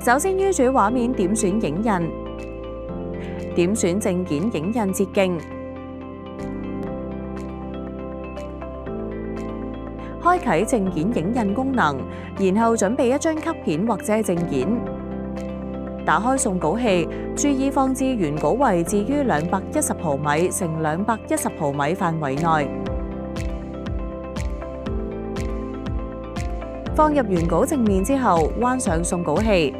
首先於主畫面點選影印，點選證件影印捷徑，開啟證件影印功能，然後準備一張卡片或者係證件。打開送稿器，注意放置原稿位置於210毫米乘210毫米範圍內。放入原稿正面之後，關上送稿器。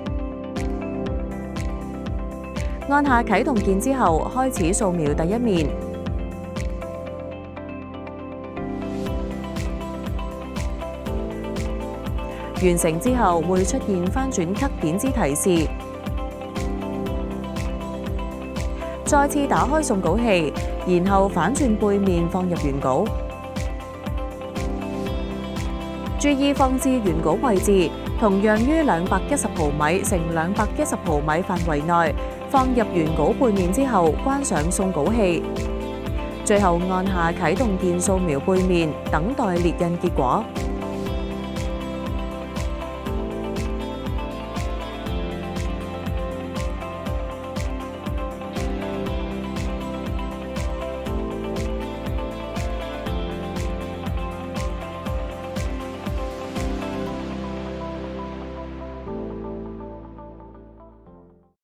按下啟動鍵之後，開始掃描第一面。完成之後會出現翻轉卡點之提示。再次打開送稿器，然後反轉背面放入原稿。注意放置原稿位置，同樣於210毫米乘210毫米範圍內，放入原稿背面之後，關上送稿器。最後按下啟動鍵掃描背面，等待列印結果。